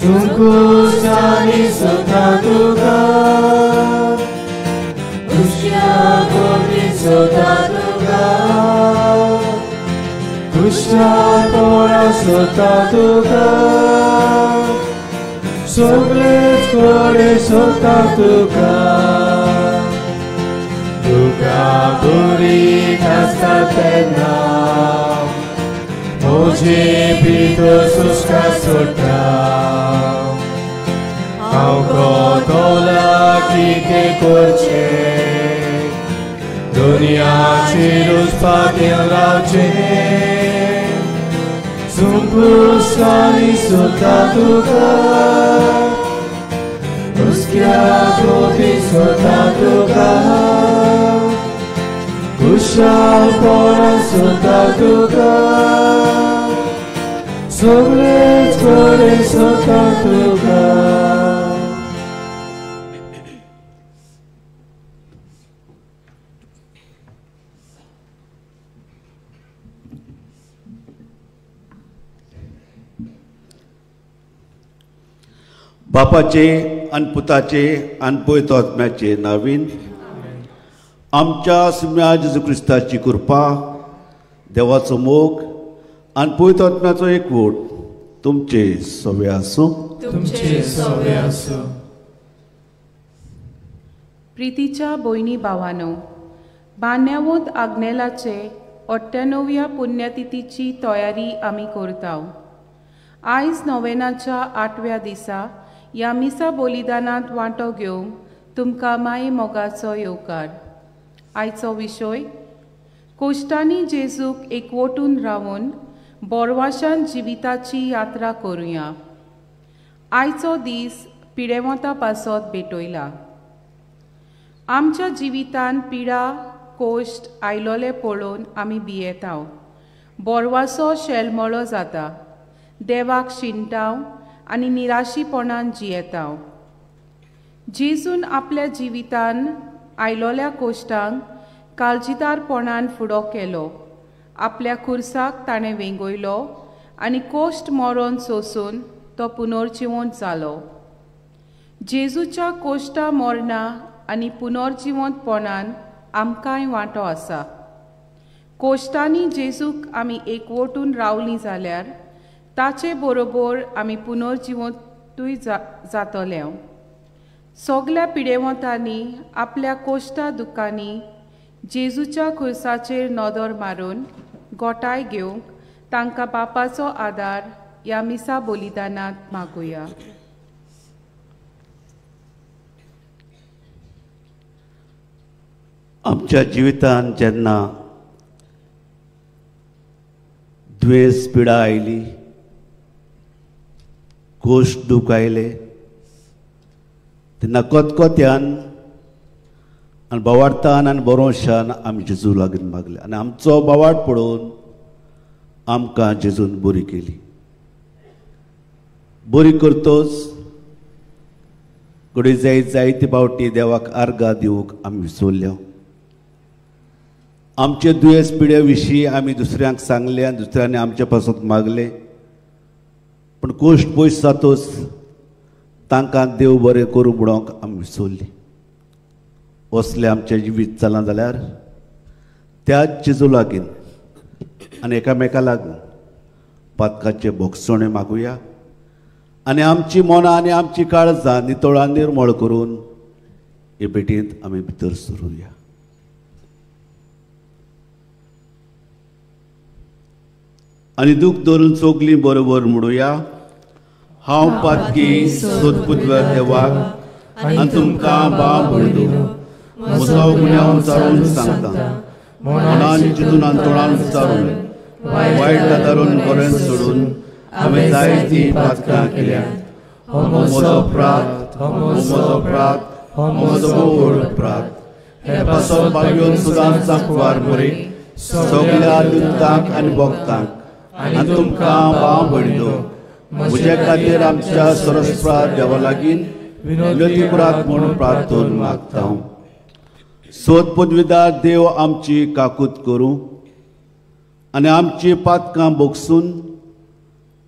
Sunkusani sotatuka Ushya koti sotatuka Ushya tora sotatuka Soglet kore sotatuka Duka buri kastatena Moje pito suska sota Auko tola kike korche Dunia chirus patil lauche Sunkusani sotatuka Uskya koti sotatuka Ushal kora sotatuka Soglet kore sotatuka बापाचे आनी पुताचे आनी पवित्र आत्म्याचे नावीन आमच्या सुम्या जेजू क्रिस्ताची कृपा देवाचो मोग आनी पवित्र आत्म्याचो एकवट तुमचे सवे आसूं. प्रितीच्या भयणी भावांनो, बान्यावोत आग्नेलाचे 98व्या पुण्यतिथीची तयारी आमी करताव. आयज नोवेनाच्या 8व्या दिसा ह्या मिसा बलिदानांत वांटो घेवंक तुमकां माये मोगाचो येवकार. आयचो विशय कोश्टांनी जेजूक एकवटून रावून बोरवाशान जिविताची यात्रा करुया. आयचो दीस पिडेवंता पासत भेटयला. आमच्या जिवितान पिडा कोश्ट आयलोले पळोवन आमी भियेताव. बोरवासो शेलमळो जाता. देवाक शिंटाव आनी निराशीपणान जियेताव. जेजून आपल्या जिवितान आयलोल्या कोश्टांक काळजीदारपणान फुडो केलो. आपल्या खुर्साक ताणें वेंगयलो आनी कोश्ट मरोन सोंसून तो पुनर्जिवंत जालो. जेजूच्या कोश्टा मरणा आनी पुनर्जिवंतपणान आमकांय वांटो आसा. कोश्टांनी जेजूक आमी एकवटून रावलीं जाल्यार ताचे बरोबर आमी पुनर्जिवंतूय जातले. सगल्या पिडेवंतांनी आपल्या कोश्टा दुखांनी जेजूच्या खुर्साचेर नदर मारून गोठाय घेवंक तांकां बापाचो आदार ह्या मिसा बलिदानांत मागुया. आमच्या जिवितांत जेन्ना दुयेंस पिडा आयली, कोश्ट दूख आयले, तेन्ना कोतकोत्यान आनी बोवाडतान आनी बरोवशान आमी जेजू लागीं मागले आनी आमचो बोवाड पळोवन आमकां जेजून बरी केली. बरी करतोच घडी जायती फावटी देवाक आर्गां दिवंक आमी विसरल्या. आमचे दुयेंस पिड्या विशीं आमी दुसऱ्यांक सांगलें आनी दुसऱ्यांनी आमचे पासून मागले. पूण कोश्ट पयस जातोच तांकां देव बरें करूं म्हणून आमी विसरलीं. असलें आमचें जिवीत चलां जाल्यार त्याच जेजू लागीं आनी एकामेका लागून पातकाचे भोगसणे मागुया आनी आमची मनां आनी आमची काळजां नितळां निर्मळ करून हे भेटींत आमी भितर सरुया. आनी दूख धरून चोगलीं बरोबर म्हणुया. हांव पातकी सोदपुतव्या देवाक आनी तुमकां बाब भयणीनो म्हजो गुन्यांव विचारून सांगता. मनान चिंतून आनी तोंडान विचारून वायट दारून बरें सोडून हांवें जायतीं पातकां केल्यात. हो म्हजो अपराध, हो म्हजो अपराध, हो म्हजो व्हड अपराध. हे पासत भाग्योन सुदांत सांकवार बरी सगळ्या दुतांक आनी भक्तांक आनी तुमकां बाब भयणीनो म्हजे खातीर आमच्या सरस्वत देवा लागीं विनोदी करात म्हूण प्रार्थना मागता. सोद पदवीदार देव आमची काकूत करूं आनी आमची पातकां भोगसून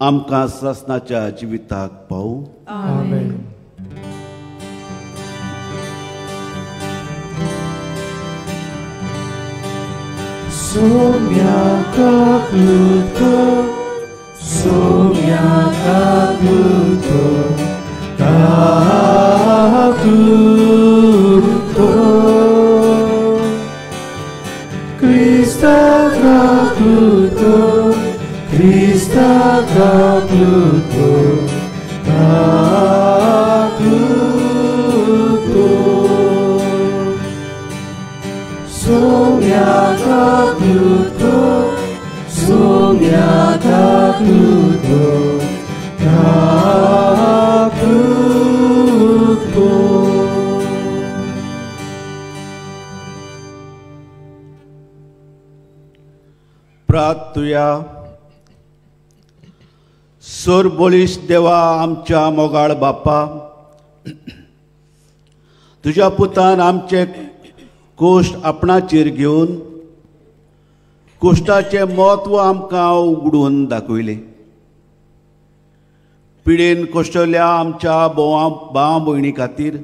आमकां सासणाच्या जिविताक पावू. आमेन. Somiaka plutko, somiaka plutko, ka plutko. Krista ka plutko, Krista ka plutko, ka plutko. Somiaka plutko, somiaka plutko, ka plutko. प्रार्थुया. सोर बोलीस देवा आमच्या मोगाळ बापा, तुझ्या पुतान आमचे कोश्ट आपणाचेर घेवन कोश्टाचे म्हत्व आमकां उगडून दाखयलें. पिडेन कोश्टल्या आमच्या भाव भयणी खातीर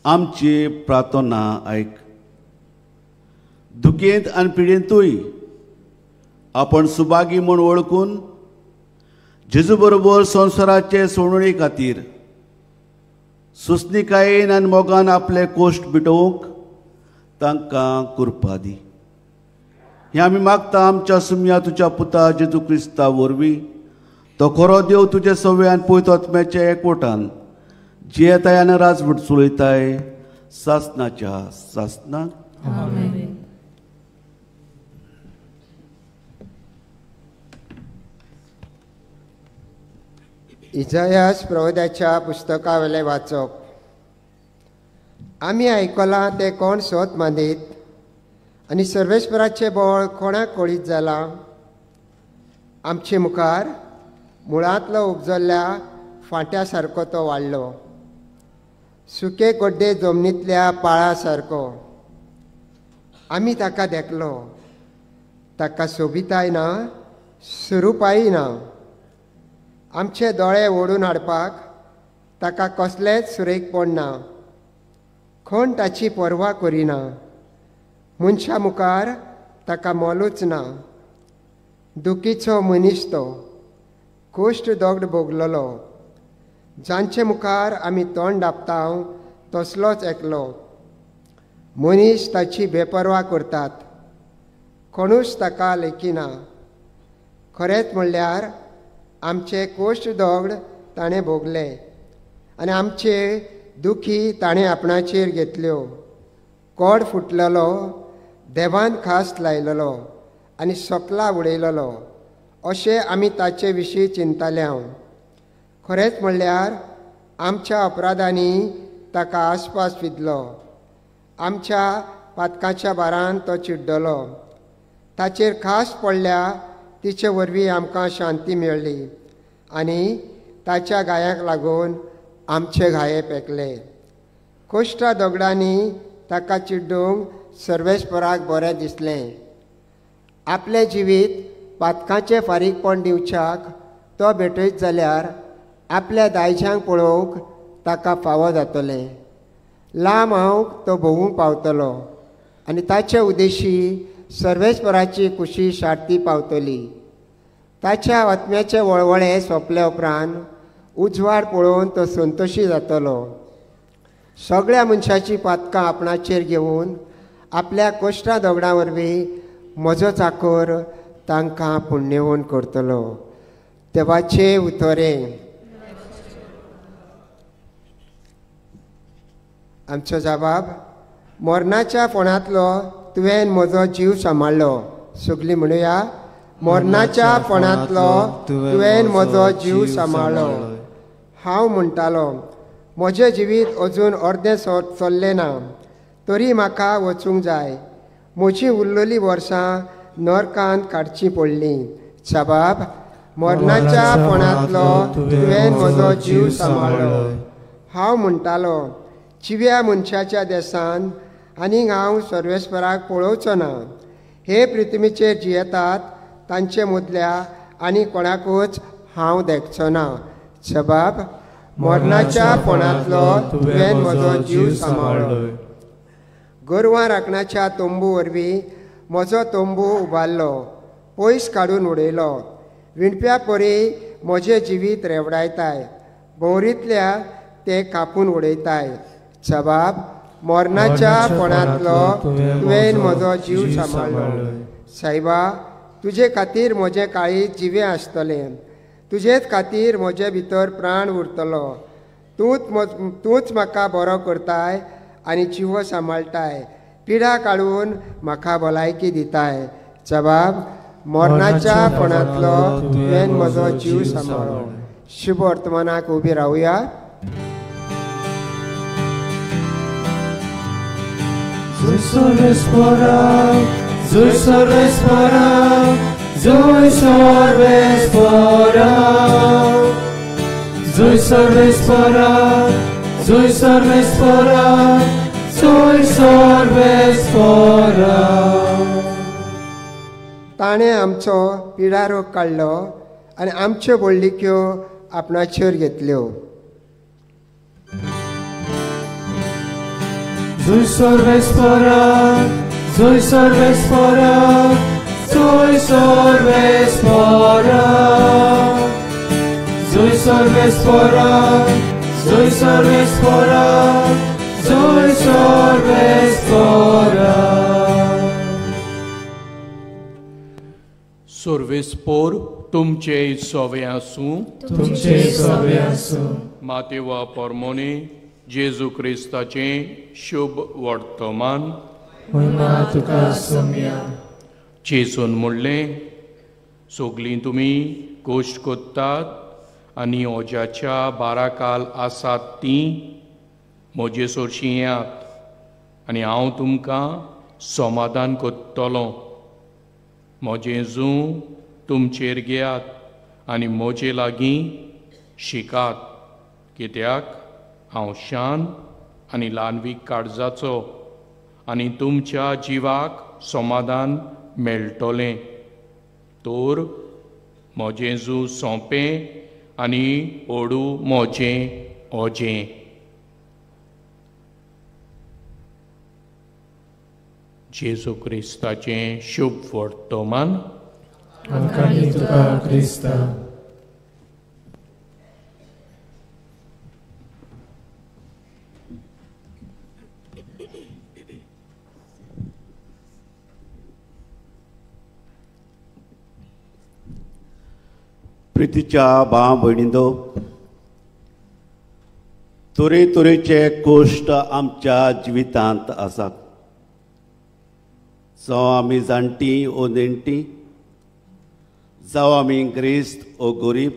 आमची प्रार्थना आयक. दुखेंत आनी पिडेंतूय आपण सुभागी म्हूण वळखून जेजू बरोबर संवसाराचे सोडवणे खातीर सुस्निकायेन आनी मोगान आपले कोश्ट मिटोवंक तांकां कृपा दी. हें आमी मागता आमच्या सुम्या तुज्या पुता जेजू क्रिस्ता वरवीं. तो खरो देव तुजे सव्यान पयत आत्म्याचे एकवटान जियेताय आनी राजवट चलयताय सासणाच्या सासणाक. आमेन. इजायास प्रवोदाच्या पुस्तकावेले वाचप. आमी आयकलां ते कोण सोत मांदीत आनी सर्वेस्पराचे बळ कोणाक कळीत जाला. आमचे मुखार मुळांतलो उपजल्ल्या फांट्या सारको तो वाडलो, सुके गड्डे जमनींतल्या पाळा सारको. आमी ताका देखलो, ताका सोबिताय ना, स्वरुपाय ना. आमचे दोळे ओडून हाडपाक ताका कसलेंच सुरेखपण ना. कोण ताची पर्वा करिना. मनशा मुखार ताका मोलूच ना. दुखीचो मनीस तो, कोश्ट दोगड भोगलोलो. जांचे मुखार आमी तोंड धांपता तसलोच एकलो. मनीस ताची बेपर्वा करतात, कोणूच ताका लेखिना. खरेंच म्हणल्यार आमचे कोश्ट दोगड ताणें भोगले आनी आमचे दुखी ताणें आपणाचेर घेतल्यो. कोड फुटलेलो, देवान खास्त लायलेलो आनी सोकला उडयलेलो अशें आमी ताचे विशीं चिंतले. हांव खरेंच म्हणल्यार आमच्या अपराधांनी ताका आसपास विधलो. आमच्या पातकाच्या बारान तो चिड्डलो. ताचेर खास पडल्या तिचे वरवीं आमकां शांती मेळ्ळी आनी ताच्या गायांक लागून आमचे घाये पेकले. कोश्टा दोगडांनी ताका चिड्डूंक सर्वेस्पराक बरें दिसलें. आपलें जिवीत पातकाचें फारीकपण दिवच्याक तो भेटयत जाल्यार आपल्या दायजांक पळोवंक ताका फावो जातलें. लांब हांव तो भोवूंक पावतलो आनी ताचे उद्देशी सर्वेस्पराची खुशी शार्ती पावतली. ताच्या आत्म्याचे वळवळे सोंपले उपरांत उजवाड पळोवन तो संतोशी जातलो. सगळ्या मनशाची पातकां आपणाचेर घेवन आपल्या कोश्टा दोगडां वरवीं म्हजो चाकर तांकां पुण्यवंत करतलो. देवाचे उतोरे. आमचो जबाब. मरणाच्या फोंडांतलो तुवें म्हजो जीव सांबाळ्ळो. सगळीं म्हणुया, मरणाच्या फोंडांतलो तुवें म्हजो जीव सांबाळ्ळो. हांव म्हणटालो, म्हजें जिवीत अजून अर्दें चल्लें ना, तरी म्हाका वचूंक जाय. म्हजीं उरलेलीं वर्सां नरकांत काडचीं पडलीं. जबाब. मरणाच्या फोंडांतलो तुवें म्हजो जीव सांबाळ्ळो. हांव म्हणटालो, जिव्या मनशाच्या देसान आनीक हांव सर्वेस्पराक पळोवचो ना. हे पृथ्वीचेर जियेतात तांचे मदल्या आनी कोणाकूच हांव देखचो ना. जबाब: मरणाच्या फोंडांतलो तुवें म्हजो जीव सांबाळ्ळो. गोरवां राखणाच्या तोंबू वरवीं म्हजो तोंबू उबारलो, पयस काडून उडयलो. विणप्या परी म्हजें जिवीत रेवडायताय, भोंवरींतल्या ते कापून उडयताय. जबाब: मरणाच्या फोंडांतलो तुवें म्हजो जीव सांबाळ्ळो. सायबा, तुजे खातीर म्हजें काळीज जिवें आसतलें, तुजेच खातीर म्हजे भितर प्राण उरतलो. तूंच म्हाका बरो करताय आनी जिवो सांबाळटाय, पिडा काडून म्हाका भलायकी दिताय. जबाब: मरणाच्या फोंडांतलो तुवें म्हजो जीव सांबाळ्ळो. शुभ वर्तमानाक उबी रावया. Zójszor wespora, zójszor wespora, zójszor wespora, zójszor wespora, zójszor wespora, zójszor wespora. ताणें आमचो पिडारोग काडलो आनी आमच्यो बोडलिक्यो आपणाचेर घेतल्यो. Zójszor wespora, zójszor wespora, zójszor wespora, zójszor wespora, zójszor wespora, zójszor wespora. Sorvespor तुमचे सोवे आसूं, तुमचे सोवे आसूं. मातेवा पोरमोने जेजू क्रिस्ताचें शुभ वर्तमान. महिमा तुका सोम्या. जेजून म्हणलें, सोगलीं तुमी गोश्ट कोत्तात आनी ओज्याच्या बाराकाल आसात तीं म्हजे सोरशीं येयात आनी हांव तुमकां समाधान कोत्तलों. म्हजें जूं तुमचेर घेयात आनी म्हजे लागीं शिकात, कित्याक हांव शांत आनी ल्हानवीक काळजाचो आनी तुमच्या जिवाक समाधान मेळटलें. तर म्हजें जूं सोंपें आनी ओडू म्हजें ओजें. जेजू क्रिस्ताचें शुभ वर्तमान. आमकां तुका क्रिस्ता. प्रितीच्या भाव भयणींनो, तरेतरेचे कोश्ट आमच्या जिवितांत आसात. जावं आमी जाणटीं ओ नेणटीं, जावं आमी ग्रेस्त ओ गरीब,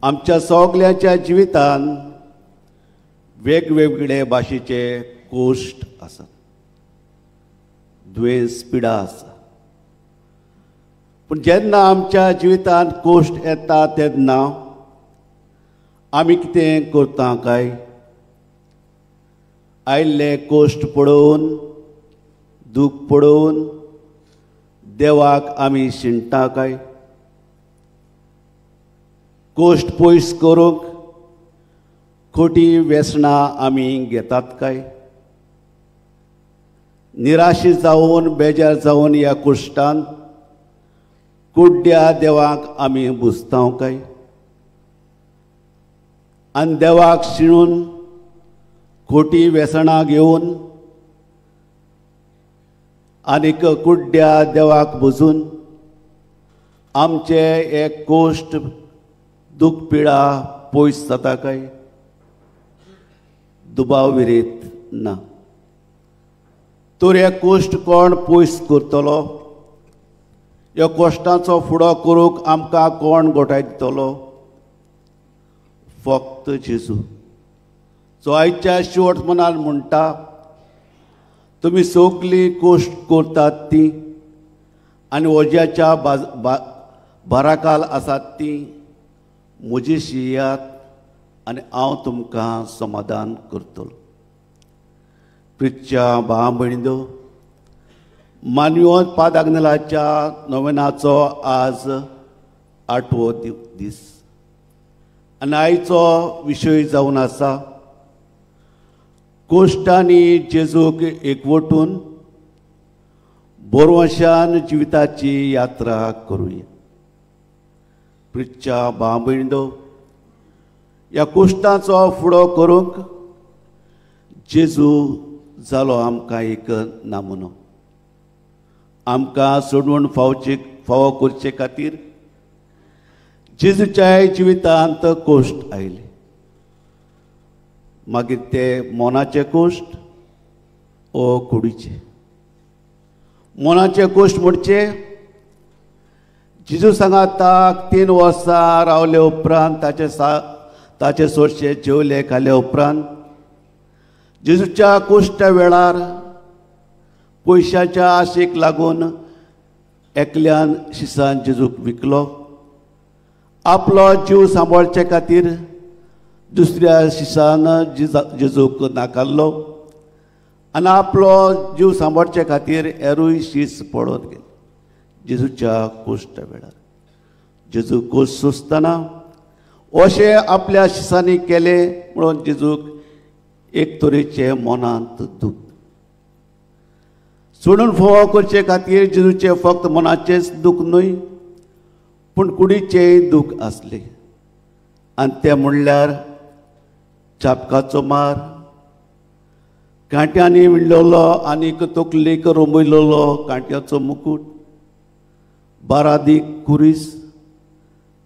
आमच्या सगल्यांच्या जिवितांत वेगवेगळे भाशेचे कोश्ट आसात. दुयेंस पिडा आसा. पूण जेन्ना आमच्या जिवितांत कोश्ट येता तेन्ना आमी कितें करता काय? आयिल्ले कोश्ट पळोवन, दूख पळोवन देवाक आमी शिणटा काय? कोश्ट पयस करूंक खोटी व्यसनां आमी घेतात काय? निराशी जावन, बेजार जावन ह्या कोश्टांत कुड्ड्या देवाक आमी बुजता काय? आनी देवाक शिणून खोटी व्यसनां घेवन आनीक कुड्ड्या देवाक बुजून आमचे हे कोश्ट दूख पिडा पयस जाता काय? दुबाव विरीत ना. तर हे कोश्ट कोण पयस करतलो? ह्या कोश्टांचो फुडो करूंक आमकां कोण घोटाय दितलो? फक्त जेजू, जो आयच्या शेवट मनान म्हणटा, तुमी सगलीं कोश्ट करतात तीं आनी ओज्याच्या बाराकाल आसात तीं म्हजेशी येयात आनी हांव तुमकां समाधान करतलो. प्रितच्या भाव भयणींनो, मानवत पादाग्नेलाच्या नोवेनाचो आज 8वो दीस आनी आयचो विशय जावन आसा कोश्टांनी जेजूक एकवटून बोरवशान जिविताची यात्रा करूया. प्रिच्या भाव भयणींनो, ह्या कोश्टांचो फुडो करूंक जेजू जालो आमकां एक नामुनो. आमकां सोडवण फावो करचे खातीर जेजूच्या जिवितांत कोश्ट आयले. मागीर ते मोनाचे कोश्ट ओ कुडीचे. मोनाचे कोश्ट म्हणचे जेजू सांगाता 3 वर्सां रावले उपरांत ताचे सोडशे जेवले खाले उपरांत जेजूच्या कोश्टा वेळार पयशाच्या आशेक लागून एकल्यान शिसान जेजूक विकलो. आपलो जीव सांबाळचे खातीर दुसऱ्या शिसान जेजूक नाकारलो आनी आपलो जीव सांबाळचे खातीर हेरूय शीस पडोवन गेले. जेजूच्या कोश्टा वेळार जेजू कोश्ट सोंसतना अशें आपल्या शिसांनी केले म्हणून जेजूक एक तरेचे मनांत दूख. सोडून फोव करचे खातीर जेजूचे फक्त मनाचेच दूख न्हय पूण कुडीचेय दूख आसले. आनी ते म्हणल्यार चापकाचो मार, कांट्यांनी विणलेलो आनीक तकलेक रोंबयलेलो कांट्याचो मुकूट, बारादीक कुरीस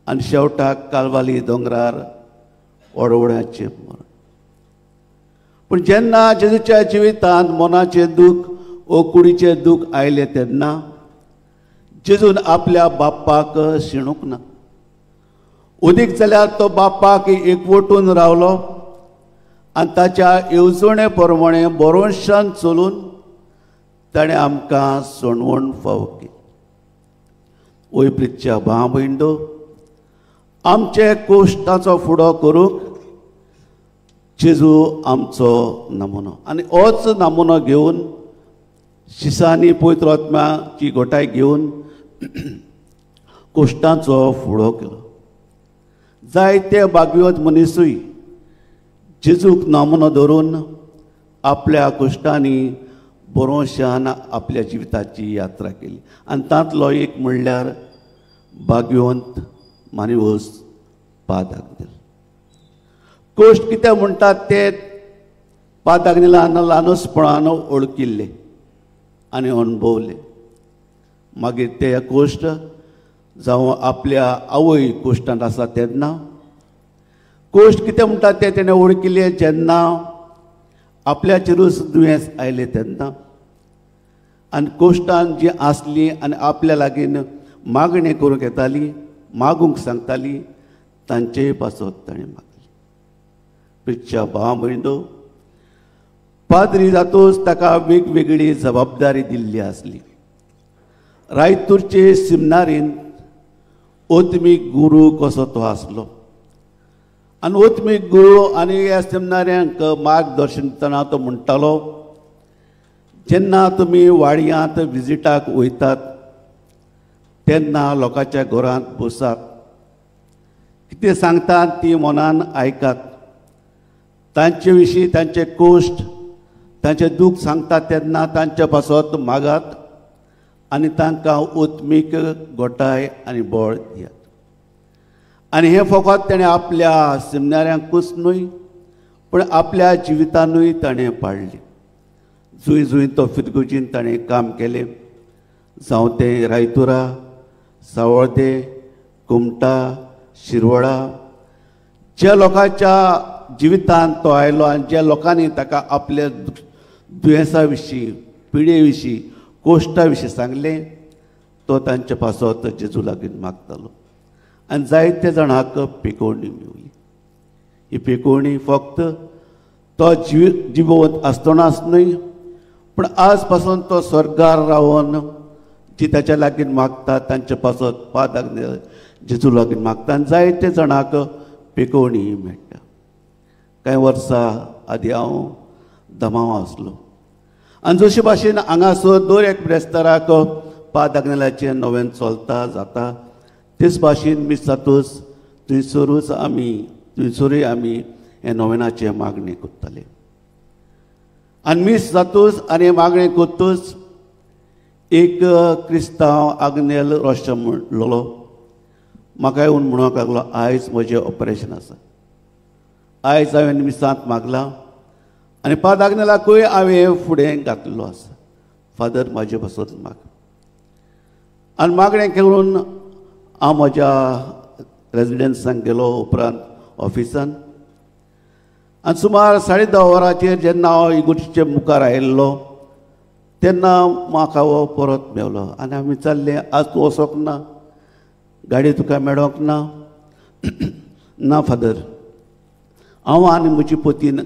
आनी शेवटाक कालवाली दोंगरार ओडवड्याचें मरण. पूण जेन्ना जेजूच्या जिवितांत मनाचें दूख ओ कुडीचें दूख आयलें तेन्ना जेजून आपल्या बापाक शिणूंक ना. उदीक जाल्यार तो बापाक एकवटून रावलो आनी ताच्या येवजणे प्रमाणे बरोवशान चलून ताणें आमकां सोडवण फावो केली. ओय प्रिच्या भाव भयणींनो, आमचे कोश्टाचो फुडो करूंक जेजू आमचो नमुनो आनी होच नमुनो घेवन शिसांनी पवित्र आत्म्याची घोटाय घेवन कोश्टांचो फुडो केलो. जायते भाग्यवंत मनीसूय जेजूक नमुनो धरून आपल्या कोश्टांनी बरोवशान आपल्या जिविताची यात्रा केली. आनी तांतलो एक म्हणल्यार भाग्यवंत मानिवोस पादाग्नेल. कोश्ट कितें म्हणटात ते पादाग्नेलान ल्हानूसपणान वळखिल्ले आनी अणभवले. मागीर ते कोश्ट जावं आपल्या आवय कोश्टांत आसा तेन्ना कोश्ट कितें म्हणटात ते तेणें वळखिल्ले जेन्ना आपल्याचेरूच दुयेंस आयलें तेन्ना आनी कोश्टान जी आसली आनी आपल्या लागीं मागणी करूंक येताली, मागूंक सांगताली, तांचेय पासत ताणें मागली. प्रिच्या भाव भयणींनो, पाद्री जातूच ताका वेगवेगळी जबाबदारी दिल्ली आसली. रायतूरचे सिमनारीन ओत्मीक गुरू कसो तो आसलो आनी ओत्मीक गुरू आनी ह्या सिमनाऱ्यांक मार्गदर्शन दितना तो म्हणटालो, जेन्ना तुमी वाडयांत विजिटाक वयतात तेन्ना लोकांच्या घरांत बसात, कितें सांगतात ती मनान आयकात, तांचे विशीं तांचे कोश्ट तांचे दूख सांगतात तेन्ना तांच्या पासत मागात आनी तांकां ओत्मीक घोटाय आनी बळ दियात. आनी हें फकत ताणें आपल्या सिमनाऱ्यांकूच न्हय पूण आपल्या जिवितानूय ताणें पाळलें. जुंय जुंय तो फिरगुजीन ताणें काम केलें, जावं तें रायतुरा, सावळदे, कुमटा, शिरवळा, ज्या लोकांच्या जिवितांत तो आयलो आनी ज्या लोकांनी ताका आपल्या दुयेंसा विशीं, पिडे विशीं, कोश्टा विशीं सांगलें, तो तांचे पासत जेजू लागीं मागतालो. आनी जायते जाणांक पिकोवणी मेवली. ही पिकोवणी फक्त तो जिवंत आसतनाच न्हय पूण आज पासून तो स्वर्गार रावन जी ताच्या लागीं मागता तांचे पासत पादाग्नेल जेजू लागीं मागता. आनी जायते जाणांक पिकोवणी मेळटा. कांय वर्सां आदी हांव दमाव आसलो आनी जशे भाशेन हांगासर दर एक ब्रेस्ताराक पाद आग्नेलाचें नवें चलता जाता तेच भाशेन मिसातूस थंयसरूय आमी हे नोवेनाचे मागणी करताले. आनी मीस जातूच आनी मागणी करतूच एक क्रिस्तांव आग्नेल रोश्ट म्हणलोलो म्हाका येवन म्हणूंक लागलो आयज म्हजें ऑपरेशन आसा. आयज हांवें मिसांत मागलां आनी पाद आग्नेलाकूय हांवें फुडें घातलेलो आसा. फादर म्हाजे बसत माग. आनी मागणें करून हांव म्हज्या रेजिडेंसांत गेलो उपरांत ऑफिसान आनी सुमार 10:30 वरांचेर जेन्ना हांव इगर्जेचे मुखार आयिल्लो तेन्ना म्हाका हो परत मेवलो आनी आमी चालले. आज तूं वचोंक ना, गाडी तुका मेळोंक ना. ना फादर, हांव आनी म्हजी पतीन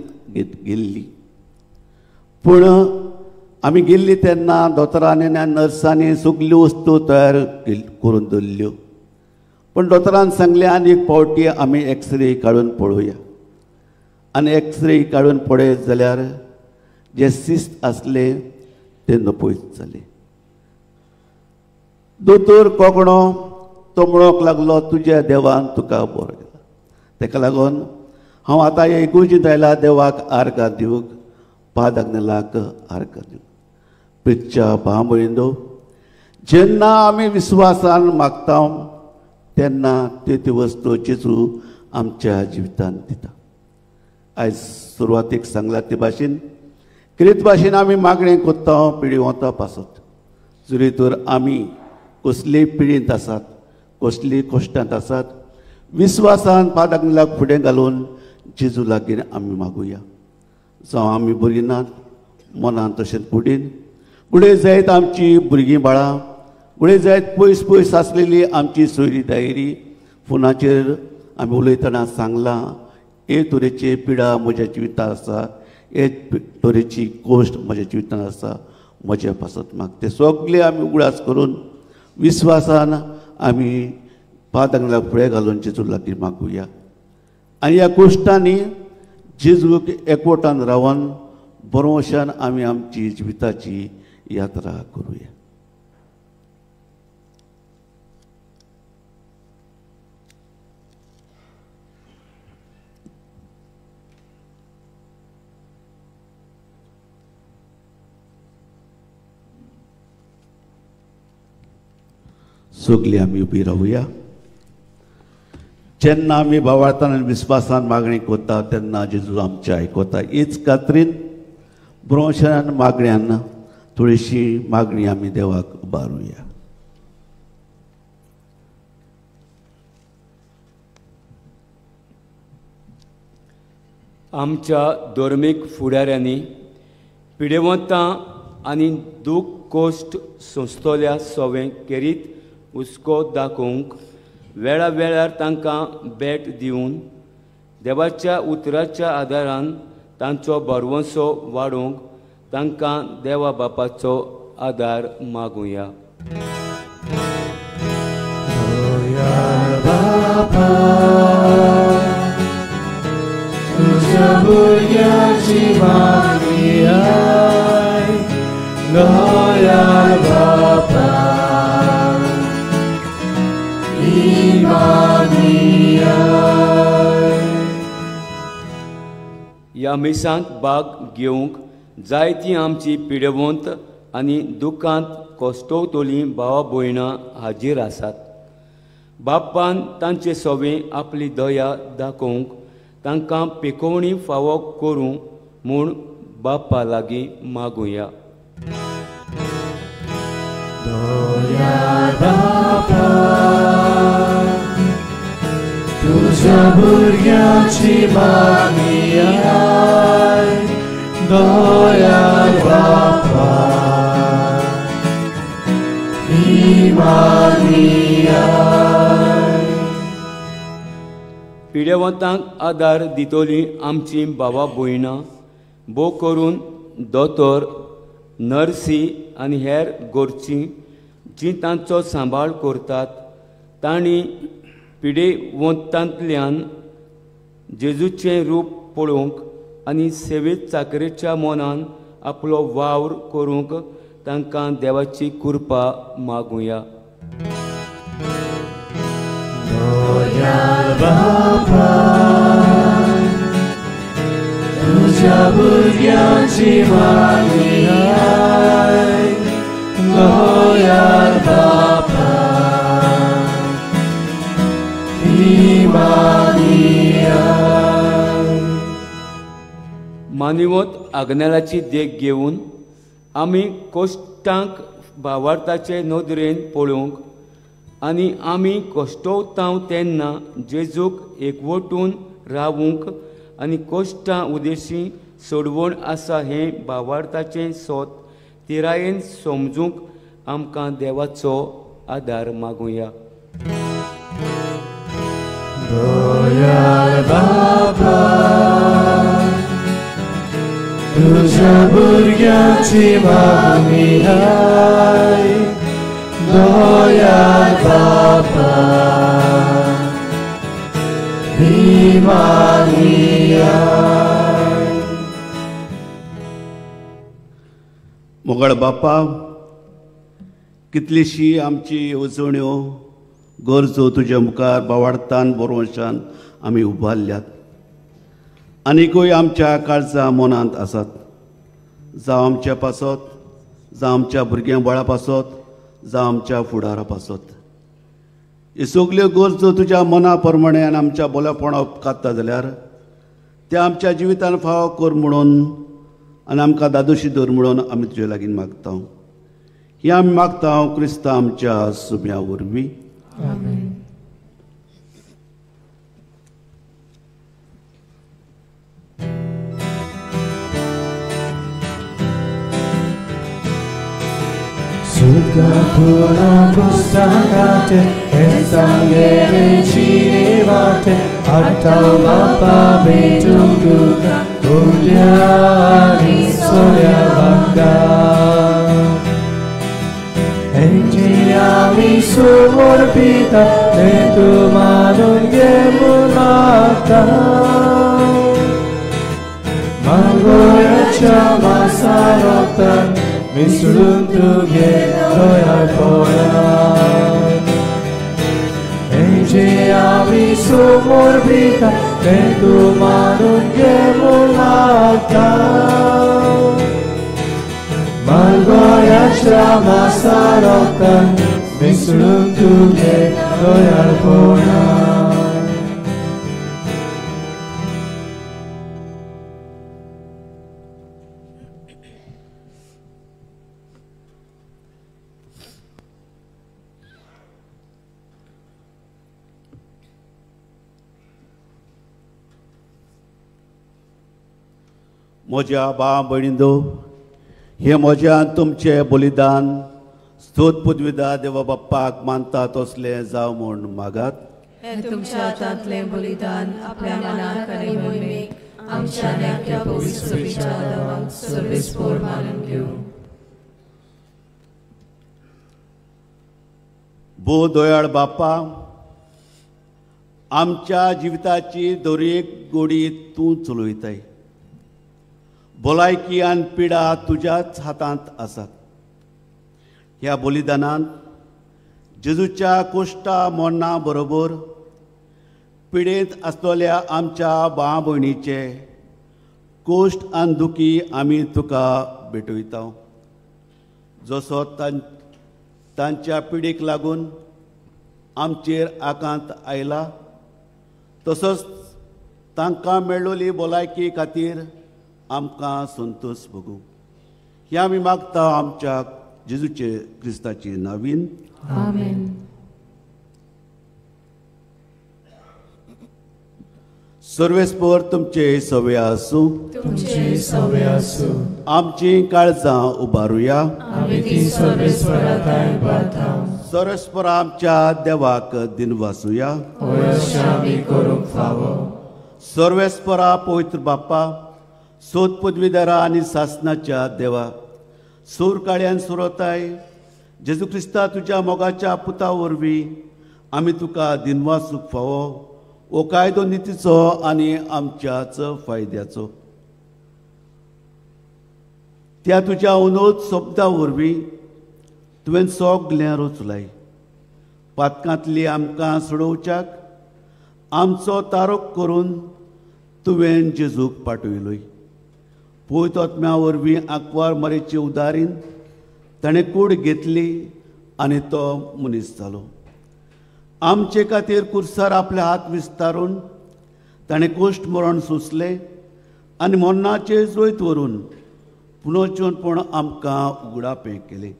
गेल्ली. पूण आमी गेल्ली तेन्ना दोतोरांनी आनी नर्सांनी सगल्यो वस्तू तयार करून दवरल्ल्यो. पण दोतोरान सांगलें आनी एक फावटी आमी एक्सरे काडून पळोवया. आनी एक्सरे काडून पळयत जाल्यार जे सिस्ट आसले ते नपयत जाले. दोतोर कोंकणो तो म्हणूंक लागलो तुज्या देवान तुका बरो केला. ताका लागून हांव आतां हे इगर्जेंत आयला देवाक आर्गां दिवंक, पाद आग्नेलाक आर्गां दिवंक. प्रितच्या भाव भयणींनो, जेन्ना आमी विस्वासान मागता तेन्ना त्यो वस्तू जेजू आमच्या जिवितांत दिता. आयज सुरवातेक सांगला ते भाशेन कितें भाशेन आमी मागणें कोत्ता पिडीवंता पासत. जरी तर आमी कसलेय पिडींत आसात, कसलीय कश्टांत आसात, विस्वासान पाद आग्नेलाक फुडें घालून जेजू लागीं आमी मागुया. जावं आमी बरीं नात मनान तशेंच कुडीन गुळे जायत आमची भुरगीं बाळां, गुळे जायत पयस पयस आसलेली आमची सोयरी दायरी फोनाचेर आमी उलयतना सांगलां हे तरेची पिडा म्हज्या जिवितांत आसा, हे तरेची गोश्ट म्हज्या जिवितांत आसा म्हज्या पासत माग. ते सगळे आमी उगडास करून विस्वासान आमी पाद आग्नेलाक फुडें घालून जेजू लागीं मागुया. आनी ह्या गोश्टांनी जेजूक एकवटान रावन बरोवशान आमी आमची जिविताची यात्रा करुया. सगळीं आमी उबी रावुया. जेन्ना आमी भावार्थान आनी विस्वासान मागणी करता तेन्ना जेजू आमचें आयकता. हीच खात्रीन बरोवशान मागण्यान थोडीशी मागणी आमी देवाक उबारुया. आमच्या धर्मीक फुडाऱ्यांनी पिडेवंतां आनी दूख कोश्ट सोंसतल्या सवें केरीत हुस्को दाखोवंक वेळा वेळार तांकां भेट दिवन देवाच्या उतराच्या आदारान तांचो बरवंसो वाडोवंक तांकां देवा बापाचो आदार मागुया. तुझ्या भुरग्याची मागणी आय, दयाळ बापा, ही मागणी आय. ह्या मिसांत भाग घेवंक जायतीं आमची पिडेवंत आनी दुखांत कोश्टवतलीं भावा भयणां हाजीर आसात. बापान तांचे सवें आपली दया दाखोवंक तांकां पिकोवणी फावो करूं म्हूण बापा लागीं मागुया. दयाळ बापा, तुझ्या भुरग्याची मागणी आय, दयाळ बापा, ही मागणी आय. पिडेवंतांक आदार दितलीं आमची भावा भयणां भोव करून दोतोर, नर्सी आनी हेर गोरचीं जीं तांचो सांबाळ करतात तांणी पिडेवंतांतल्यान जेजूचें रूप पळोवंक आनी सेवेत चाकरेच्या मनान आपलो वावर करूंक तांकां देवाची कृपा मागुया. दयाळ बापा, तुझ्या भुरग्यांची मागणी आय. दयाळ बापा, ही मागणी आय. मानिवत आग्नेलाची देख घेवन आमी कोश्टांक भावार्थाचे नदरेन पळोवंक आनी आमी कोश्टवतांव तेन्ना जेजूक एकवटून रावूंक आनी कोश्टां उदेशी सोडवण आसा हें भावार्थाचें सोत तिरायेन समजूंक आमकां देवाचो आदार मागुया. दयाळ बापा, तुझ्या भुरग्यांची मागणी आय. दयाळ बापा, ही मागणी आय. मोगळ बापा, कितलीशी आमची अडचण्यो गरजो तुज्या मुखार भावार्थान बरोवशान आमी उबारल्यात. आनिकूय आमच्या काळजां मनांत आसात, जावं आमच्या पासत, जावं आमच्या भुरग्यां बाळा पासत, जावं आमच्या फुडारा पासत. ह्यो सगल्यो गरजो तुज्या मना प्रमाणे आनी आमच्या बोलापणा उपकारता जाल्यार त्या आमच्या जिवितान फाव कर म्हणून आनी आमकां दादोशी दर म्हणून आमी तुजे लागीं मागता. ही आमी मागता क्रिस्तांव आमच्या सुम्या वरवीं. आमेन. Sugapura Gustangate, Ensangere Chirivate, Atau Bapa Betunduka, Udyani Soya Banga. Enjiami Sumur Pita, Letu Madunge Munata. Mangoya Chama Sarotan, Misurun tuge doyal poyan. Enge ami sumur bita, tentu manun gemulata. Malgoya shama sarotan, misurun tuge doyal poyan. म्हज्या भाव भयणींदो, हे म्हज्यान तुमचें बलिदान स्तोत पुजविदा देवा बाप्पाक मानता तसलें जावं म्हूण मागात. हे तुमच्या हातांतलें बलिदान आपल्या मनाक आनी मोहिमेक आमच्या नेमक्या पवित्र विचारांक सर्वेस्पोर मानून घेवं. भो दयाळ बाप्पा, आमच्या जिविताची दरेक गोडी तूं चलयताय. भलायकी आनी पिडा तुज्याच हातांत आसात. ह्या बलिदानांत जेजूच्या कोश्टा मरणा बरोबर पिडेंत आसलेल्या आमच्या भाव भयणीचे कोश्ट आनी दुखी आमी तुका भेटयता. जसो तांच्या पिडेक लागून आमचेर आकांत आयला, तसोच तांकां मेळ्ळोली भलायकी खातीर आमकां संतोश भोगूं. हें आमी मागता आमच्या जेजूचे क्रिस्ताची नांवीन. आमेन. सर्वेस्पर तुमचे सवे आसूं. तुमचे सवे आसूं. आमची काळजां उबारुया. आमी ती सर्वेस्पराताय उबारतां. सर्वेस्पर आमच्या देवाक दिनवासुया. होय अशें आमी करूंक फावो. सर्वेस्परा पवित्र बाप्पा, सोद पदवीदारा आनी सासनाच्या देवा, सूर काळ्यान सुरताय जेजू क्रिस्ता तुज्या मोगाच्या पुता वरवीं आमी तुका दिनवासूक फावो हो कायदो नितीचो आनी आमच्याच फायद्याचो. त्या तुज्या उनोद शब्दा वरवीं तुवें सगळ्यां रचलाय. पातकांतली आमकां सोडोवच्याक आमचो तारोक करून तुवें जेजूक पाठयलोय. पवित्र आत्म्या वरवीं आंकवार मारेचे उदारीन ताणें कूड घेतली आनी तो मनीस जालो. आमचे खातीर कुर्सार आपले हात विस्तारून ताणें कोश्ट मरण सोंसलें आनी मरणाचे जोयत व्हरून पुनर्जीवनपण आमकां उगडापें केलें.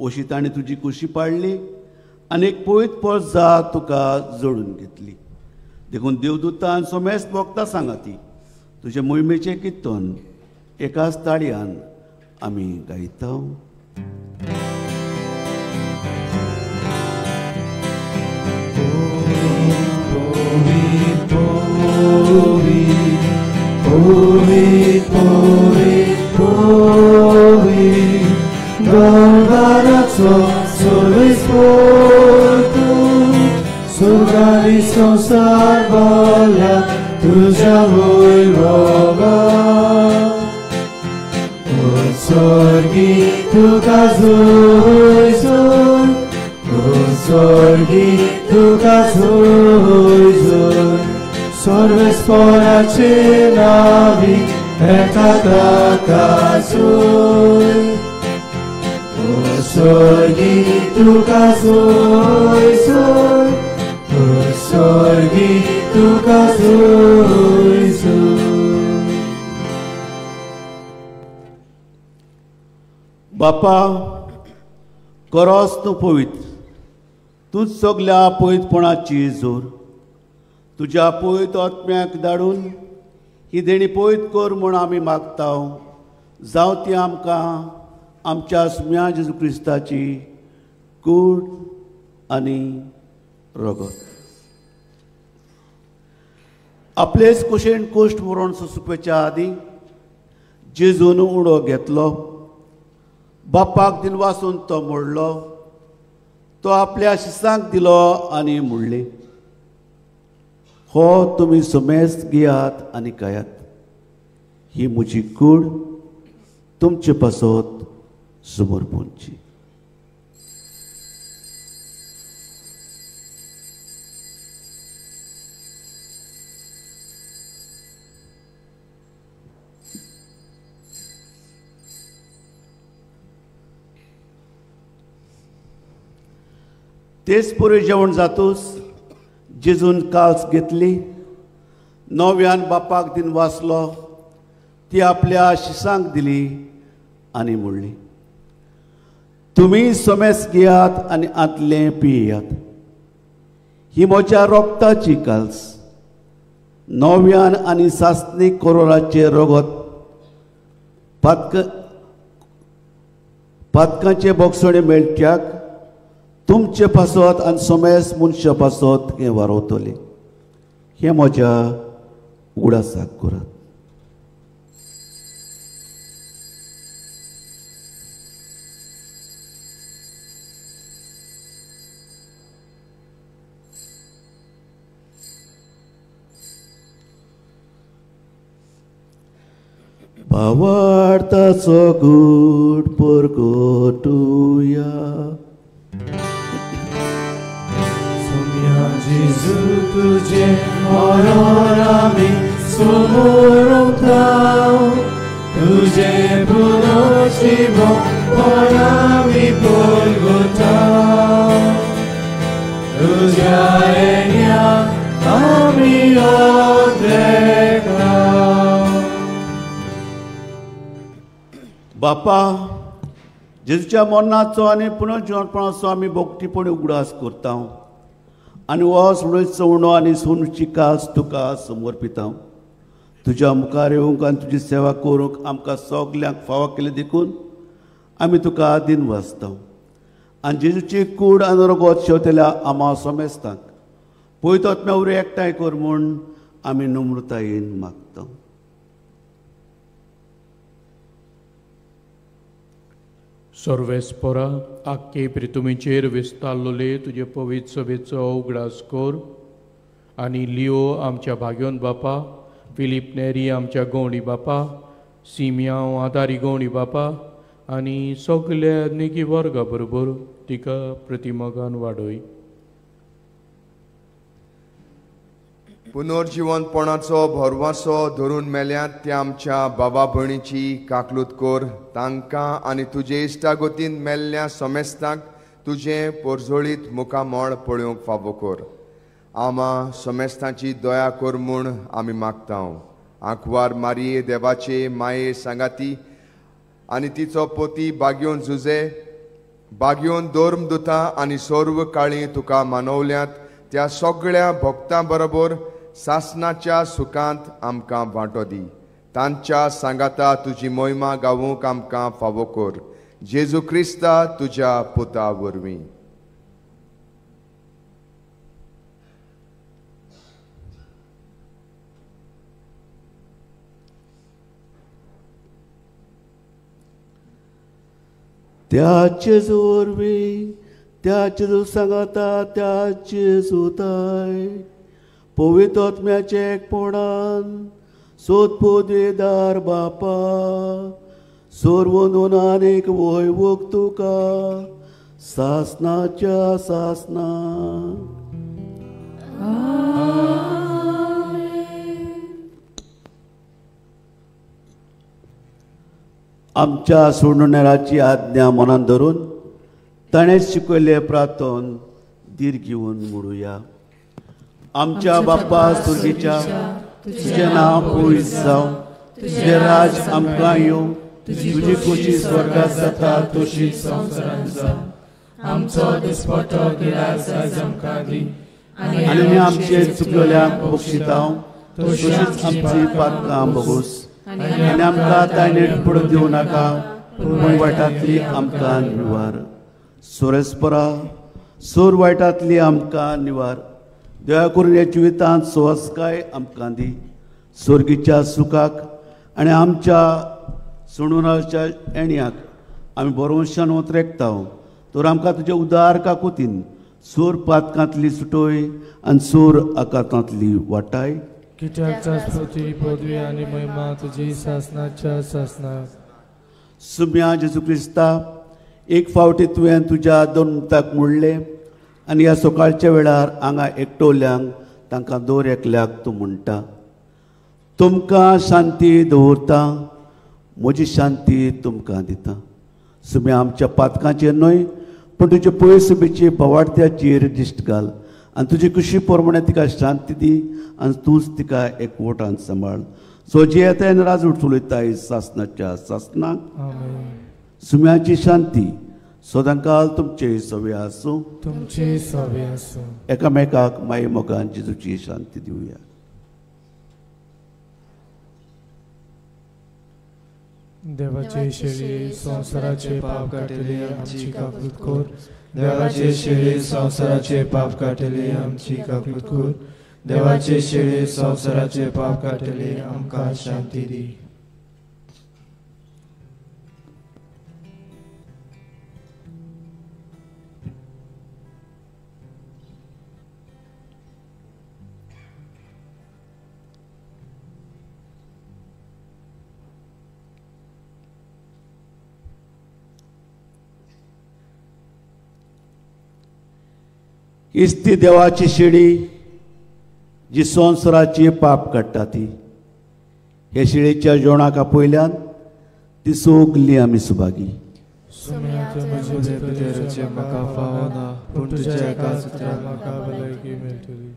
अशी ताणें तुजी कुशी पाळली आनी एक पवित्र पर्जा तुका जोडून घेतली. देखून देवदूतान सोमेस्त भोगता सांगाती तुजे मोहिमेचे कितोन एकाच ताळयान आमी गायता. Surgali संसार भरला तुझ्या वैभवा. स्वर्गी तुका जोयजोय, स्वर्गी तुका जोयजोय. सर्वेस्पराचे नावी एका ताकाजोय. स्वर्गी तुका जोयजोय, स्वर्गी तुका जोयजोय. बापा, करोस तूं पवित्र, तूंच सगल्या पवित्रपणाची जोर. तुज्या पवित्र आत्म्याक धाडून ही देणी पवित्र कर म्हूण आमी मागता. जावं ती आमकां आमच्या सुम्या जेजू क्रिस्ताची कूड आनी रगत. आपलेच कुशेन कोश्ट मरण सोंसुपेच्या आदीं जेजून उडो घेतलो. बापाक दिनवासून तो मोडलो. तो आपल्या शिसांक दिलो आनी मुडले. हो तुमी समेस्त घेयात आनी खायात. ही म्हजी कूड तुमचे पासत समर्पणची. तेच पुरे जेवण जातूस जेजून काल्स घेतली. नव्यान बापाक दिन वाचलो. ती आपल्या शिसांक दिली आनी म्हणली, तुमी समेस्त घेयात आनी आतले पियेयात. ही म्हज्या रोगताची काल्स, नव्यान आनी सासणी कोरोराचे रगत पातकांचे बोगसणे मेळट्याक तुमचे पासत आनी समेस्त मनशा पासत हें वारवतलें. हें म्हज्या उगडासाक करात. भावार्थाचो घूट परगटुया. जेजू तुझे मरण आमी समोर उठाव. तुझे पुनर्जीवन आमी परगटाव. तुझ्या येण्याक आमी ओद्रेकाव. बापा, जेजूच्या मरणाचो आनी पुनर्जीवनपणाचो आमी भोगटीपणी उगडास करता. आनी हो सुणेचो उणो आनी सोनूची कास तुका समर्पिता. तुज्या मुखार येवंक आनी तुजी सेवा करूंक आमकां सगल्यांक फावो केले देखून आमी तुका दिन वाचता. आनी जेजूची कूड आनी रगत शेवतेल्या आमा समेस्तांक पवित्र आत्म्या वरवीं एकठांय कर म्हूण आमी नम्रतायेन मागता. सर्वेस्परा आख्खे प्रितुमीचेर विस्तारलोले तुजे पवित्र सभेचो उगडास कर. आनी लिओ आमच्या भाग्योन बापा, फिलीप नेरी आमच्या गवंडी बापा, सिम्यांव आदारी गवणी बापा आनी सगल्या नेगी वर्गा बरोबर तिका प्रतिमगान वाडय. पुनर्जीवनपणाचो भरवंसो धरून मेल्यात त्या आमच्या बाबा भयणीची काकलूत कोर. तांकां आनी तुजे इश्टागोतीन मेल्ल्या समेस्तांक तुजें पोरजोळीत मुखामळ पळोवंक फावो कोर. आमा समेस्तांची दया कोर म्हूण आमी मागतांव. आंकवार मारये देवाचे माये सांगाती आनी तिचो पोती बागयोन झुजे बागयोन दोर्म दुता आनी सोर्व काळी तुका मानवल्यांत त्या सगळ्या भक्तां बरोबर सासणाच्या सुखांत आमकां वांटो दी. तांच्या सांगाता तुजी मोहिमा गावूंक आमकां फावो कोर. जेजू क्रिस्ता तुज्या पुता वरवीं. त्याचे जोरवी त्याचे जो सांगाता त्याचे सुताय पवित्र आत्म्याचे एकपणान सोदपोदेदार बापा सोर्वोन अनेक वैभोग तुका सासनाच्या सासना. आमच्या सोडणाराची आज्ञा मनान धरून ताणें शिकयले प्रार्थन धीर घेवन म्हणुया. आमच्या बाप्पा सुर्गीच्या तुजें नांव पवित्र जावं. तुजें राज आमकां येवं. तुजी खोशी स्वर्गांत जाता तशीच संवसारांत जावं. आमचो दिसपटो गिरायक आयज आमकां दी आनी आमचे चुकलेल्यांक बक्षितांव. तशीच आमची पातकां बगूस आनी आमकां तायनेट पडूंक दिवं नाका पूण वायटांतली आमकां निवार. सोरेस्परा सोर वायटांतली आमकां निवार. दया करून ह्या जिवितांत सुवासकाय आमकां दी. स्वर्गीच्या सुखाक आनी आमच्या सोडूनाच्या येण्याक आमी बरोवशान वतरेकताव. तर आमकां तुज्या उदार काकुतीन सोर पातकांतली सुटोय आनी सोर आकांतांतली वाटाय. कित्याक स्तुती पदवी आनी महिमा तुजी सासनाच्या सासना. सुम्या जेजू क्रिस्ता एक फावटी तुवें तुज्या दोन मुताक म्हणलें आनी ह्या सकाळच्या वेळार हांगा एकटवल्यांक तांकां दोर एकल्याक तूं म्हणटा तुमकां शांती दवरता म्हजी शांती तुमकां दिता. सुम्या आमच्या पातकांचेर न्हय पूण तुजे पयसुबेचे पवाडत्याचेर दिश्ट घाल आनी तुजी खुशी प्रमाणे तिका शांती दी आनी तूंच तिका एकवटान सांबाळ. सो जे येता राजूट चलयताय सासनाच्या सासनाक. सुम्याची शांती सदांकाल तुमचे सवे आसूं. तुमचे सवे आसूं. एकामेकाक माये मोगान जेजूची शांती दिवया. देवाचे शेळी संवसाराचे पाप काटले आमची काकूत कोर. देवाचे शेळी संवसाराचे पाप काटले आमची काकूत कोर. देवाचे शेळी संवसाराचे पाप काटले आमकां शांती दी. इस्ती देवाची शिडी जी संवसाराची पाप काडटा ती हे शिळेच्या जेवणाक आपयल्यान ती सोगली आमी सुभागी. म्हाका फावना पूण तुज्या एका सुत्रान म्हाका भलायकी मेळटली.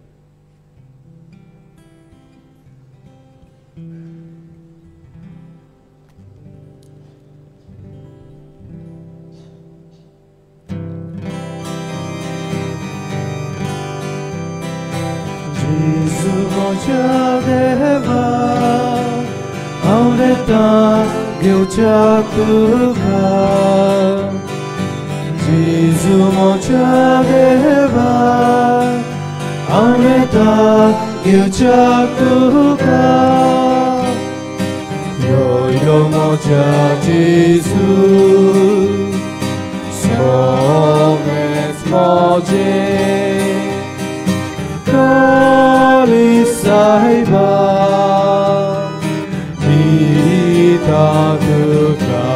Jesu moja deva, aureta geucha tuka. Jesu moja deva, aureta geucha tuka. Yo moja Jesu, somes moje. Kali saiba, kita तुका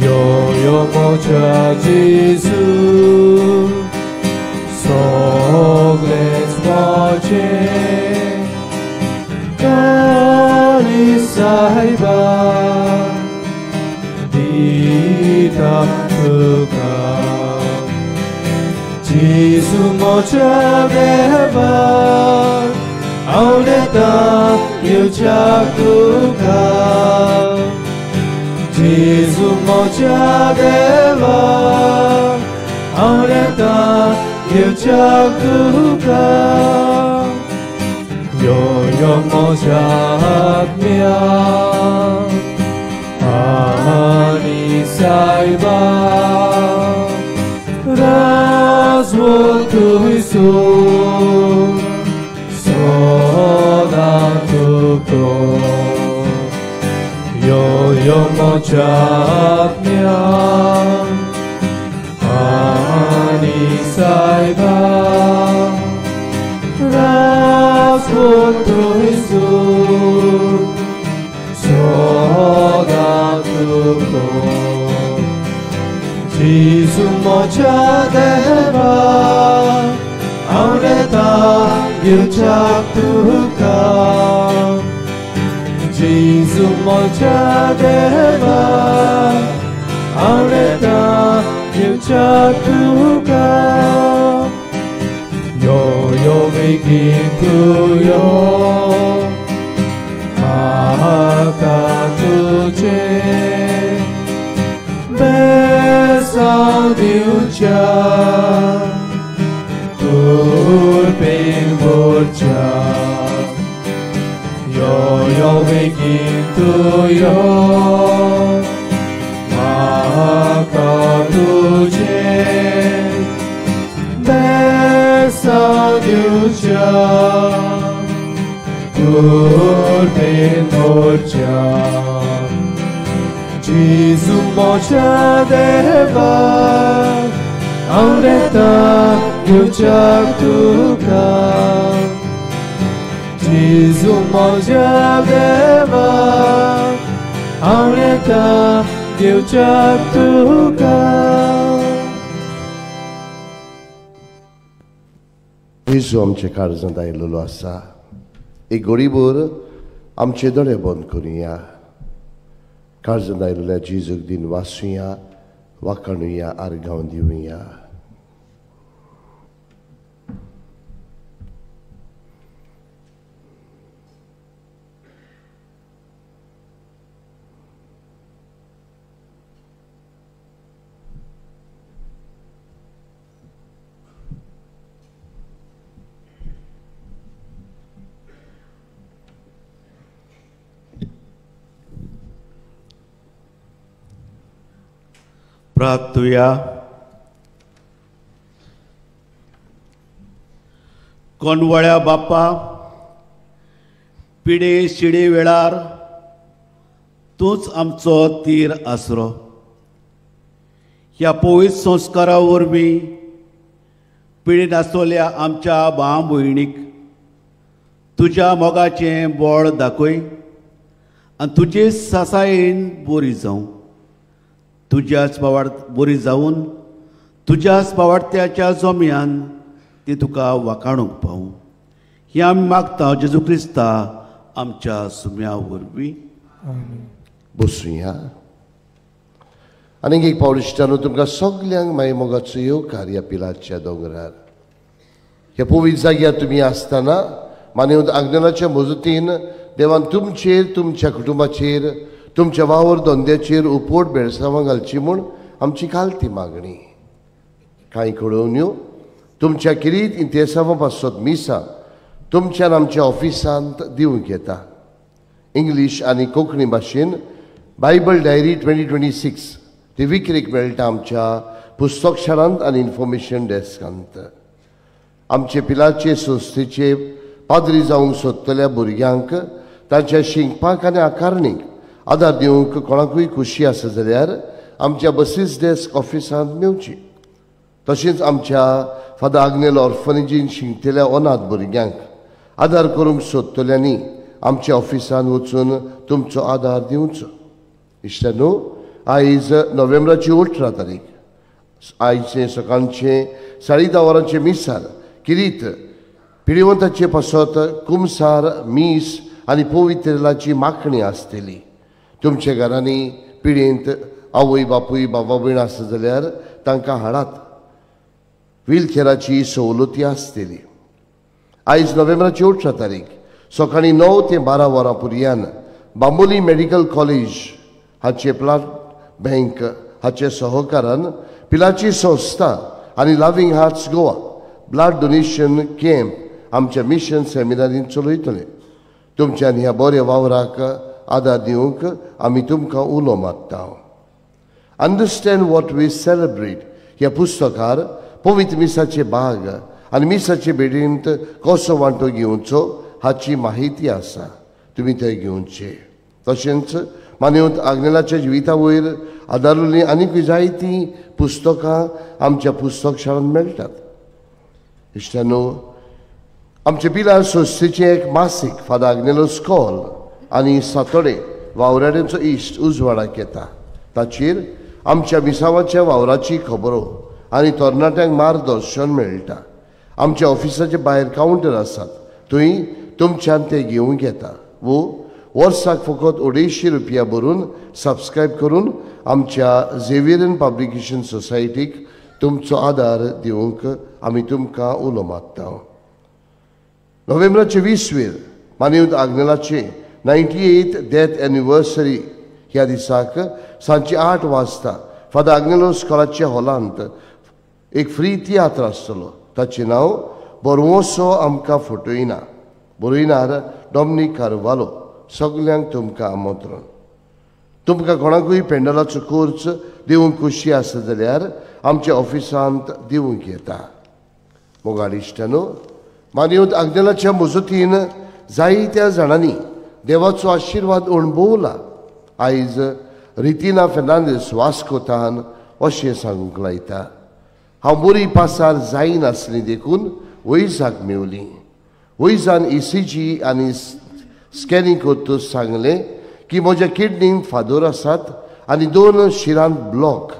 यो मोच्या जेजू सगळेच मोचें काळी साहेबा दिता तुका जेजू मोच्या देवा आवडता येवच्याक तुका जेजू मोच्या देवा आवडता येवच्याक तुका यो मोच्या आत्म्या आनी सायबा राजवो तुवें सदा तुका यो मोच्या आत्म्या आनी सायबा राजवो तुवें सदा तुका जेजू मोच्या देवा आवडता येवच्याक तुका जेजू मोच्या देवा आवडता येवच्याक तुका यो बेगीन तूं यो म्हाका तुजें बेसांव दिवच्या तुरपेन भरच्या यो बेगीन तूं यो म्हाका तुजें बेसांव दिवच्या तुरपेन भरच्या जेजू मोच्या देवा आवडता येवच्याक तुका जेजू मोच्या देवा आवडता येवच्याक तुका जेजू आमचे काळजांत आयिल्लो आसा एक घडीभर आमचे दोळे बंद करुया काळजांत आयिल्ल्या जेजूक दिन वाचुया वाखाणुया आर्गांव दिवया प्रार्थुया कोणवळ्या बापा पिडे शिडे वेळार तूंच आमचो तीर आसरो ह्या पवित्र संस्कारा वरवीं पिडेन आसलेल्या आमच्या भाव भयणीक तुज्या मोगाचें बळ दाखय आनी तुजे सासायेन बरी जावं तुज्याच बरी जावन तुज्याच पावाडत्याच्या जोम्यान ती तुका वाखाणूंक पावूं ही आमी मागता जेजू क्रिस्ता आमच्या सुम्या वरवीं बसूया आनीक एक पावलिश्टानो तुमकां सगल्यांक मागीर मोगाचो येवकार ह्या पिलाच्या दोंगरार ह्या पवित्र जाग्यार तुमी आसतना मानेवंत आग्नेलाच्या मजतीन देवान तुमचेर तुमच्या कुटुंबाचेर तुमच्या वावर धंद्याचेर उपोट बेळसांवां घालची म्हूण आमची कालती मागणी कांय कळोवण्यो तुमच्या किरीत इंतेसांवां पासत मिसां तुमच्यान आमच्या ऑफिसांत दिवंक येता इंग्लीश आनी कोंकणी भाशेन बायबल डायरी 2026 ती विक्रेक मेळटा आमच्या पुस्तक शाळांत आनी इन्फॉर्मेशन डेस्कांत आमचे पिलाचे संस्थेचे पाद्री जावंक सोदतल्या भुरग्यांक तांच्या शिंकपाक आनी आकारणीक आदार दिवंक कोणाकूय खुशी आसा जाल्यार आमच्या बसीस डेस्क ऑफिसांत मेवची तशेंच आमच्या फादर आग्नेल ऑर्फनेजीन शिंकतल्या अनाथ भुरग्यांक आदार करूंक सोदतल्यांनी आमच्या ऑफिसान वचून तुमचो आदार दिवचो. इश्टानो, आयज नोव्हेंबराची 18 तारीख, आयचे सकाळचे 10:30 वरांचे मिसार किरीत पिडिवंताचे पासत कुमसार, मीस आनी पवित्रलाची माखणी आसतली. तुमच्या घरांनी पिडींत आवय बापूय बाबा भयण आसा जाल्यार तांकां हाडात. व्हीलचॅराची सवलती आसतली. आयज नोव्हेंबराची 18 तारीख सकाळी 9 ते 12 वरां पर्यंत बांबोली मेडिकल कॉलेज हाचे ब्लड बँक हाचे सहकारान पिलाची संस्था आनी loving hearts Goa blood donation camp आमच्या मिशन सेमिनारीन चलयतले. तुमच्यान ह्या बऱ्या वावराक आदार दिवंक आमी तुमकां उलो मागता. अंडरस्टँड वॉट वी सेलिब्रेट ह्या पुस्तकार पवित्र मिसाचे भाग आनी मिसाचे भेटेंत कसो वांटो घेवचो हाची माहिती आसा. तुमी थंय घेवचे. तशेंच मानेवंत आग्नेलाच्या जिविता वयर आदारलेली आनीक जायतीं पुस्तकां आमच्या पुस्तक शाळांत मेळटात. इश्टानो, आमचे पिलार संस्थेचें एक मासीक फादर आग्नेलो स्कॉल आनी सातोडे वावराड्यांचो इश्ट उजवाडाक येता. ताचेर आमच्या मिसावाच्या वावराची खबरो आनी तरणाट्यांक मार्गदर्शन मेळटा. आमच्या ऑफिसाचे भायर कावंटर आसात. थंय तुमच्यान ते घेवंक येता. वो वर्साक फकत 250 रुपया भरून सबस्क्रायब करून आमच्या झेवियरन पब्लिकेशन सोसायटीक तुमचो आदार दिवंक आमी तुमकां उलो मागता. नोव्हेंबराचे 20 मानेवंत आग्नेलाचे 98th डेथ एनिवर्सरी ह्या दिसाक सांजची 8 वाजता फादर आग्नेलो स्कॉलाच्या हॉलांत एक फ्री तियात्र आसतलो. ताचें नांव बरवोसो आमकां फटयना. बरयणार डॉमिनिक कार्वालो. सगल्यांक तुमकां आमंत्रण. तुमकां कोणाकूय पेंडलाचो कोर्स दिवंक खुशी आसा जाल्यार आमच्या ऑफिसांत दिवंक येता. मोगाळ इश्टानो, मानेवंत आग्नेलाच्या मजतीन जायत्या जाणांनी देवाचो आशिर्वाद अणभवला. आयज रितिना फेर्नांदीस वास्कोतान अशें सांगूंक लायता, हांव बरी पासार जायनासली देखून वैजाक मेवली. वैजान ECG आनी स्कॅनिंग करतूच सांगलें की म्हज्या किडनींत फादोर आसात आनी 2 शिरांत ब्लॉक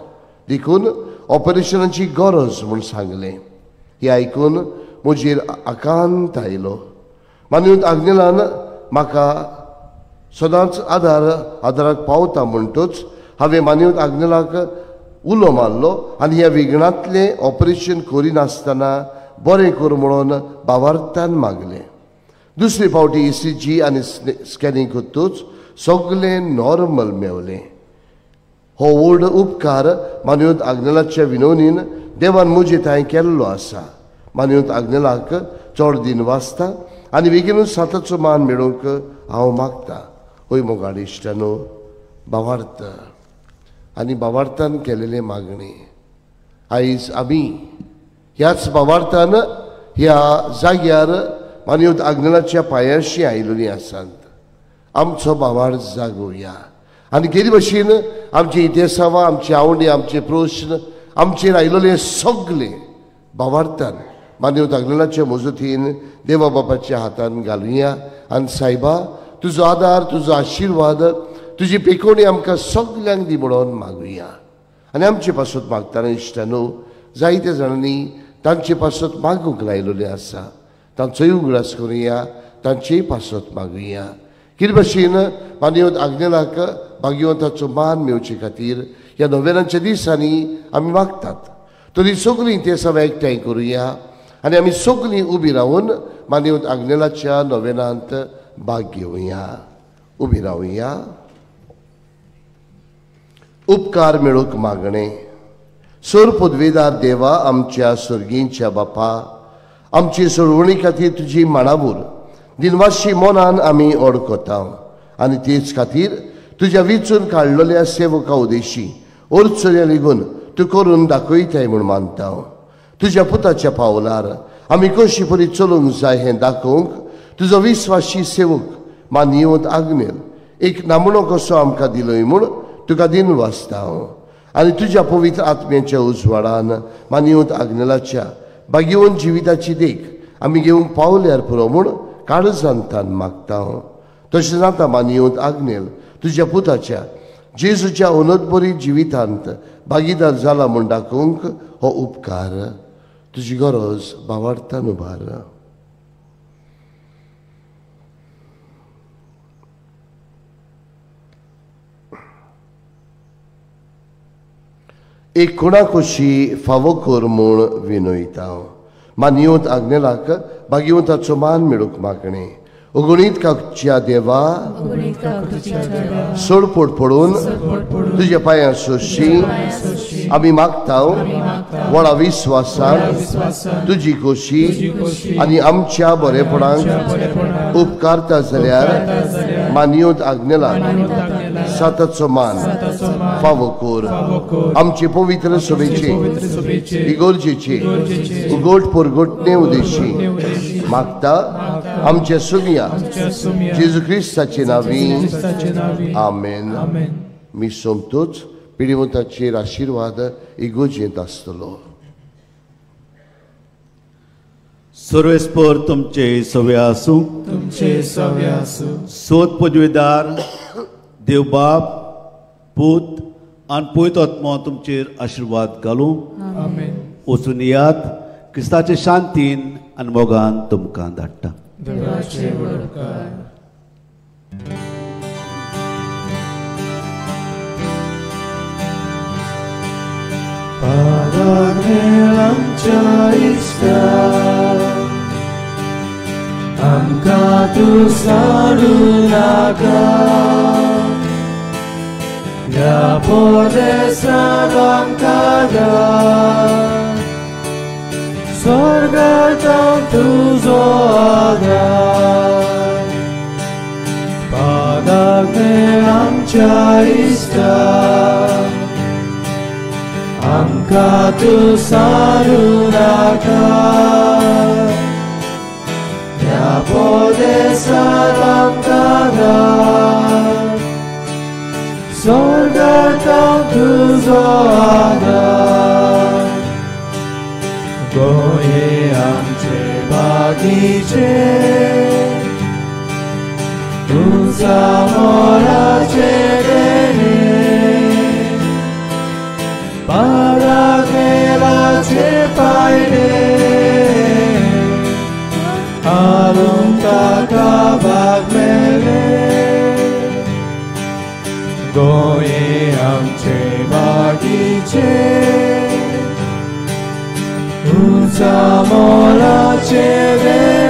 देखून ऑपरेशनाची गरज म्हूण सांगलें. हें आयकून म्हजेर आकांत आयलो. मानेवंत आग्नेलान म्हाका सदांच आदाराक पावता म्हणटूच हांवें मानेवंत आग्नेलाक उलो मारलो आनी ह्या विघ्नांतलें ऑपरेशन करिनासतना बरें कर म्हणून भावार्थान मागलें. दुसरे फावटी ECG आनी स्कॅनिंग करतूच सगळें नॉर्मल मेवलें. हो व्हड उपकार मानेवंत आग्नेलाच्या विनोदीन देवान म्हजे थंय केल्लो आसा. मानेवंत आग्नेलाक चड दिन वाचता आनी बेगीनूच साताचो मान मेळोवंक हांव मागतां. होय मोगाळ इश्टानो, भावार्थ आनी भावार्थान केलेले मागणी आयज आमी ह्याच भावार्थान ह्या जाग्यार मानेवंत आग्नेलाच्या पांयाशी आयिल्लीं आसात. आमचो भावार्थ जागोवया आनी केदी भशेन आमची इतिहासावां, आमची आवडी, आमचे प्रश्न, आमचेर आयिल्ले सगळे भावार्थान मानेवंत आग्नेलाच्या मजतीन देवा बापाच्या हातान घालुया. आनी सायबा, तुजो आदार, तुजो आशिर्वाद, तुजी पेकोवणी आमकां सगल्यांक दी म्हणून मागुया. आनी आमचे पासत मागतना इश्टानो, जायत्या जाणांनी तांचे पासत मागूंक लायिल्ले आसा. तांचोय उगडास करुया, तांचेय पासत मागुया. कितें भशेन मानेवंत आग्नेलाक भाग्यवंताचो मान मेवचे खातीर ह्या नोव्हेनाच्या दिसांनी आमी मागतात. तरी सगळीं ते सगळें एकठांय करुया आनी आमी सगळीं उबी रावन मानेवंत आग्नेलाच्या नोव्हेनांत भाग घेवया. उबी रावया. उपकार मेळूंक मागणें. सोर पदवेदार देवा, आमच्या सर्गींच्या बापा, आमची सोडवणी खातीर तुजी माणावूर दिनवाशी मनान आमी ओडकोता आनी तेच खातीर तुज्या विचून काडलेल्या सेवका उदेशी ओर्चोल्या लेगून तूं करून दाखयताय म्हूण मानता. तुज्या पुताच्या पावलार आमी कशी बरी चलूंक जाय हें दाखोवंक तुजो विस्वासी सेवक मानेवंत आग्नेल एक नामणो कसो आमकां दिलोय म्हूण तुका दिन वाचता. आनी तुज्या पवित्र आत्म्याच्या उजवाडान मानेवंत आग्नेलाच्या भाग्यवंत जिविताची देख आमी घेवंक पावल्यार पुरो म्हूण काळजांतान मागता. तशेंच आतां मानियोत आग्नेल तुज्या पुताच्या जेजूच्या अनोदबरी जिवितांत भागीदार जाला म्हूण दाखोवंक हो उपकार तुजी गरज भावार्थान उबार. एक कोणाकोशी फावो कर म्हूण विनयता. मानियोत आग्नेलाक भाग्यवंताचो मान मेळूंक मागणें. अगणीत काकच्या देवा सोडपोट पडून तुज्या पांयां सोशी आमी मागता व्हडा विस्वासान तुजी खोशी आनी आमच्या बरेपणाक उपकारता जाल्यार मानियोत आग्नेलाक साताचो मान फावो कर. आमचे पवित्र सभेचे इगोर्जेचे उगोट परगोटणे उद्देशी मागता आमच्या सुमिया जेजू क्रिस्ताचे नांवी आमेन. मी सोमतोच पिढीवंताचेर आशिर्वाद इगोजेंत आसतलो. सर्वेस्पर तुमचे सवे आसूं. सोत पदवीदार देव बाप पूत आनी पवित्र आत्मा तुमचेर आशिर्वाद घालूं. वचून यात क्रिस्ताचे शांतीन आनी मोगान तुमकां धाडटा. आमच्या इश्टा आमकां तूं सोडूं नाका. ह्या परदेसांत आमकां धाड. स्वर्गांत तुजो आदार. पादाग्ने आमच्या इश्टा आमकां तूं सोडूं नाका. ह्या परदेसांत आमकां धाड. स्वर्गांत तुजो आदार. गोंये आमचे बागीचे तुझा मोलाचे देणे. पाराखेलाचे पायडे हालून ताका बाग मेले. गोंये आमचे बागीचे तुझा मोलाचे देणे.